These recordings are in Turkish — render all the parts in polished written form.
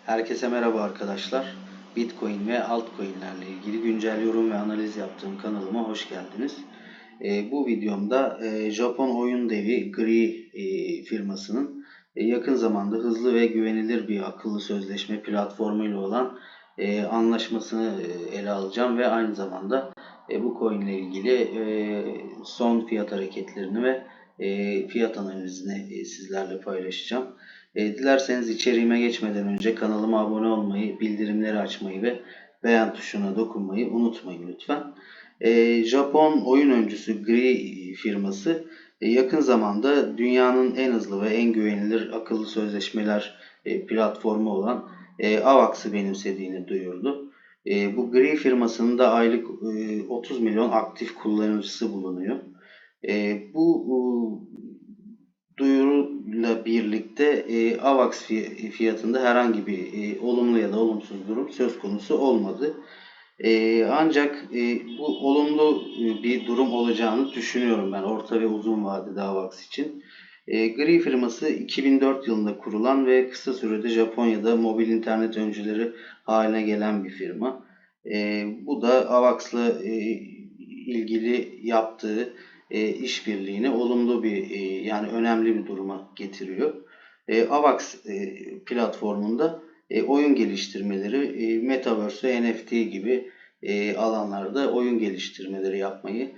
Herkese merhaba arkadaşlar. Bitcoin ve altcoin'lerle ilgili güncel yorum ve analiz yaptığım kanalıma hoş geldiniz. Bu videomda Japon oyun devi Gree firmasının yakın zamanda hızlı ve güvenilir bir akıllı sözleşme platformuyla olan anlaşmasını ele alacağım ve aynı zamanda bu coin ile ilgili son fiyat hareketlerini ve fiyat analizini sizlerle paylaşacağım. Dilerseniz içeriğime geçmeden önce kanalıma abone olmayı, bildirimleri açmayı ve beğen tuşuna dokunmayı unutmayın lütfen. Japon oyun öncüsü Gree firması yakın zamanda dünyanın en hızlı ve en güvenilir akıllı sözleşmeler platformu olan AVAX'ı benimsediğini duyurdu. Bu Gree firmasının da aylık 30 milyon aktif kullanıcısı bulunuyor. Bu duyuruyla birlikte AVAX fiyatında herhangi bir olumlu ya da olumsuz durum söz konusu olmadı. Ancak bu olumlu bir durum olacağını düşünüyorum ben orta ve uzun vadede AVAX için. Gree firması 2004 yılında kurulan ve kısa sürede Japonya'da mobil internet öncüleri haline gelen bir firma. Bu da AVAX'la ilgili yaptığı işbirliğini olumlu bir yani önemli bir duruma getiriyor. AVAX platformunda oyun geliştirmeleri, Metaverse ve NFT gibi alanlarda oyun geliştirmeleri yapmayı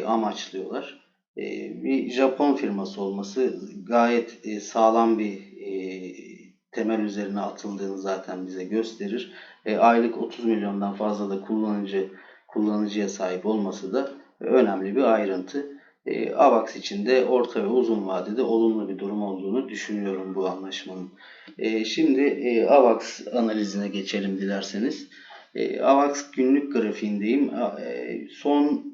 amaçlıyorlar. Bir Japon firması olması gayet sağlam bir temel üzerine atıldığını zaten bize gösterir. Aylık 30 milyondan fazla da kullanıcıya sahip olması da önemli bir ayrıntı. AVAX için de orta ve uzun vadede olumlu bir durum olduğunu düşünüyorum bu anlaşmanın. Şimdi AVAX analizine geçelim dilerseniz. AVAX günlük grafiğindeyim. Son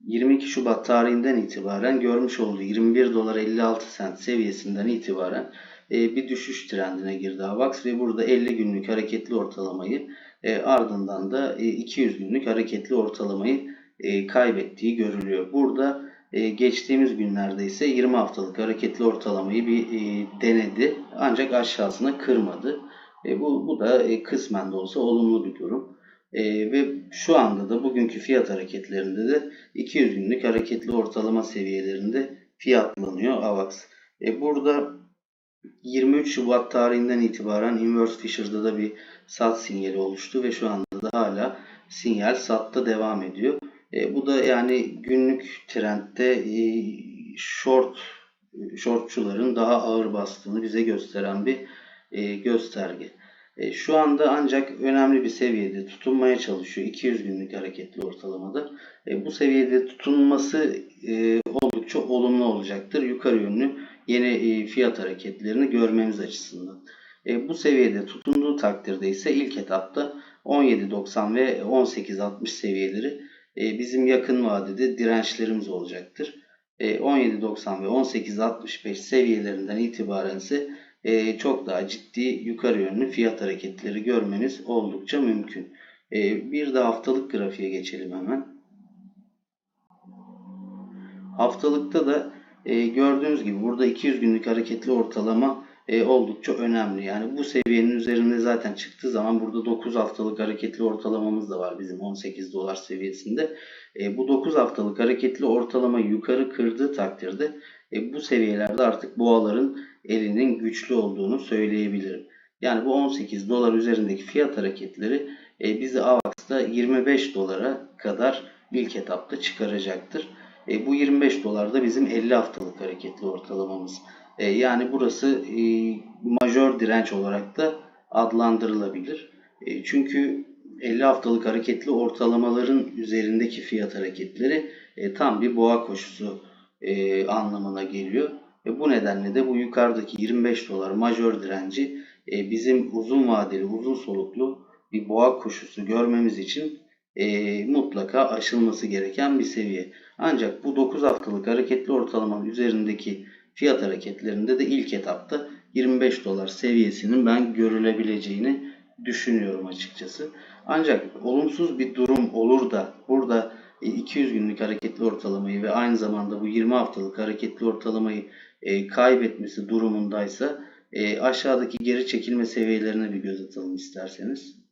22 Şubat tarihinden itibaren görmüş olduğu 21 dolar 56 sent seviyesinden itibaren bir düşüş trendine girdi AVAX ve burada 50 günlük hareketli ortalamayı ardından da 200 günlük hareketli ortalamayı kaybettiği görülüyor. Burada geçtiğimiz günlerde ise 20 haftalık hareketli ortalamayı bir denedi ancak aşağısına kırmadı. Bu da kısmen de olsa olumlu bir durum. Ve şu anda da bugünkü fiyat hareketlerinde de 200 günlük hareketli ortalama seviyelerinde fiyatlanıyor AVAX. Burada 23 Şubat tarihinden itibaren Inverse Fisher'da da bir sat sinyali oluştu ve şu anda da hala sinyal satta devam ediyor. Bu da yani günlük trendde shortçuların daha ağır bastığını bize gösteren bir gösterge. Şu anda ancak önemli bir seviyede tutunmaya çalışıyor 200 günlük hareketli ortalamada. Bu seviyede tutunması oldukça olumlu olacaktır. Yukarı yönlü yeni fiyat hareketlerini görmemiz açısından. Bu seviyede tutunduğu takdirde ise ilk etapta 17.90 ve 18.60 seviyeleri bizim yakın vadede dirençlerimiz olacaktır. 17.90 ve 18.65 seviyelerinden itibaren ise çok daha ciddi yukarı yönlü fiyat hareketleri görmeniz oldukça mümkün. Bir de haftalık grafiğe geçelim hemen. Haftalıkta da gördüğünüz gibi burada 200 günlük hareketli ortalama oldukça önemli. Yani bu seviyenin üzerinde zaten çıktığı zaman burada 9 haftalık hareketli ortalamamız da var bizim 18 dolar seviyesinde. Bu 9 haftalık hareketli ortalamayı yukarı kırdığı takdirde bu seviyelerde artık boğaların elinin güçlü olduğunu söyleyebilirim. Yani bu 18 dolar üzerindeki fiyat hareketleri bizi AVAX'ta 25 dolara kadar ilk etapta çıkaracaktır. Bu 25 dolar da bizim 50 haftalık hareketli ortalamamız. Yani burası majör direnç olarak da adlandırılabilir. Çünkü 50 haftalık hareketli ortalamaların üzerindeki fiyat hareketleri tam bir boğa koşusu anlamına geliyor. Bu nedenle de bu yukarıdaki 25 dolar majör direnci bizim uzun vadeli, uzun soluklu bir boğa koşusu görmemiz için mutlaka aşılması gereken bir seviye. Ancak bu 9 haftalık hareketli ortalamanın üzerindeki fiyat hareketlerinde de ilk etapta 25 dolar seviyesinin ben görülebileceğini düşünüyorum açıkçası. Ancak olumsuz bir durum olur da burada 200 günlük hareketli ortalamayı ve aynı zamanda bu 20 haftalık hareketli ortalamayı kaybetmesi durumundaysa Aşağıdaki geri çekilme seviyelerine bir göz atalım isterseniz.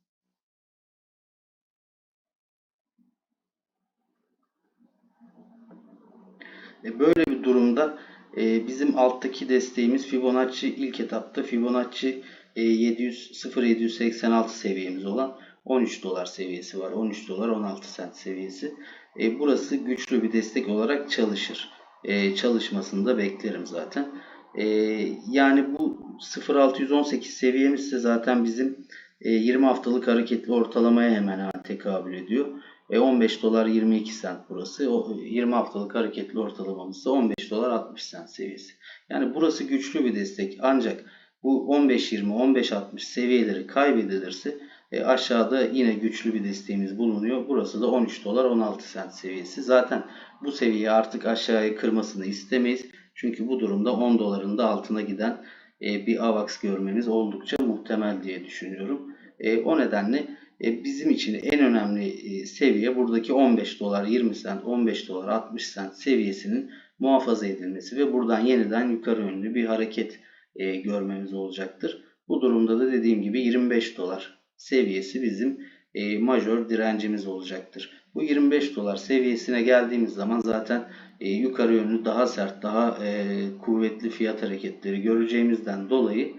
Böyle bir durumda bizim alttaki desteğimiz Fibonacci, ilk etapta Fibonacci 0.786 seviyemiz olan 13 dolar seviyesi var. 13 dolar 16 sent seviyesi. Burası güçlü bir destek olarak çalışır. Çalışmasını da beklerim zaten. Yani bu 0.618 seviyemiz ise zaten bizim 20 haftalık hareketli ortalamaya hemen hemen tekabül ediyor. 15 dolar 22 sent burası. O 20 haftalık hareketli ortalamamız ise 15 dolar 60 sent seviyesi. Yani burası güçlü bir destek. Ancak bu 15-20, 15-60 seviyeleri kaybedilirse aşağıda yine güçlü bir desteğimiz bulunuyor. Burası da 13 dolar 16 sent seviyesi. Zaten bu seviyeyi artık aşağıya kırmasını istemeyiz. Çünkü bu durumda 10 doların da altına giden bir AVAX görmemiz oldukça muhtemel diye düşünüyorum. O nedenle bizim için en önemli seviye buradaki 15 dolar 20 sent, 15 dolar 60 sent seviyesinin muhafaza edilmesi ve buradan yeniden yukarı yönlü bir hareket görmemiz olacaktır. Bu durumda da dediğim gibi 25 dolar seviyesi bizim majör direncimiz olacaktır. Bu 25 dolar seviyesine geldiğimiz zaman zaten yukarı yönlü daha sert, daha kuvvetli fiyat hareketleri göreceğimizden dolayı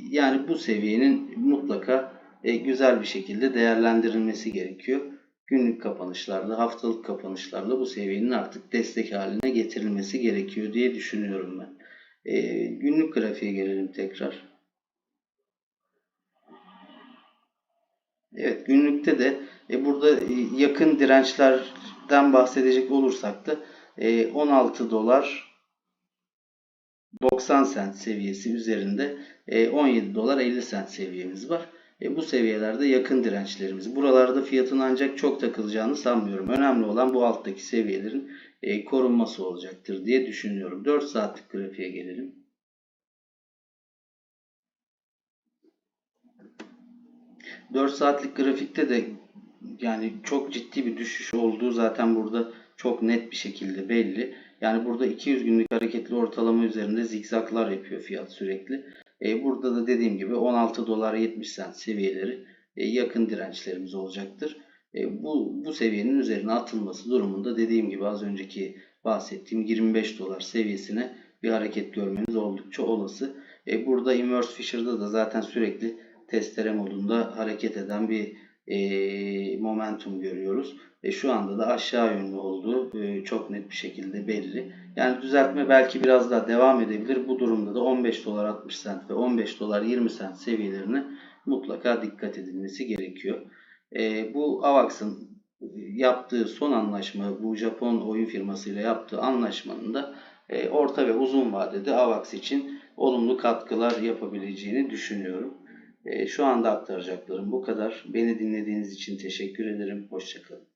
yani bu seviyenin mutlaka güzel bir şekilde değerlendirilmesi gerekiyor. Günlük kapanışlarda, haftalık kapanışlarda bu seviyenin artık destek haline getirilmesi gerekiyor diye düşünüyorum ben. Günlük grafiğe gelelim tekrar. Evet, günlükte de burada yakın dirençlerden bahsedecek olursak da 16 dolar 90 sent seviyesi üzerinde 17 dolar 50 sent seviyemiz var. Bu seviyelerde yakın dirençlerimiz. Buralarda fiyatın ancak çok takılacağını sanmıyorum. Önemli olan bu alttaki seviyelerin korunması olacaktır diye düşünüyorum. 4 saatlik grafiğe gelelim. 4 saatlik grafikte de yani çok ciddi bir düşüş olduğu zaten burada çok net bir şekilde belli. Yani burada 200 günlük hareketli ortalama üzerinde zigzaklar yapıyor fiyat sürekli. Burada da dediğim gibi 16 dolar 70 sent seviyeleri yakın dirençlerimiz olacaktır. Bu seviyenin üzerine atılması durumunda dediğim gibi az önceki bahsettiğim 25 dolar seviyesine bir hareket görmemiz oldukça olası. Burada Inverse Fisher'da da zaten sürekli testere modunda hareket eden bir momentum görüyoruz. Şu anda da aşağı yönlü olduğu çok net bir şekilde belli. Yani düzeltme belki biraz daha devam edebilir. Bu durumda da 15 dolar 60 sent ve 15 dolar 20 sent seviyelerine mutlaka dikkat edilmesi gerekiyor. Bu AVAX'ın yaptığı son anlaşma, bu Japon oyun firmasıyla yaptığı anlaşmanın da orta ve uzun vadede AVAX için olumlu katkılar yapabileceğini düşünüyorum. Şu anda aktaracaklarım bu kadar. Beni dinlediğiniz için teşekkür ederim. Hoşça kalın.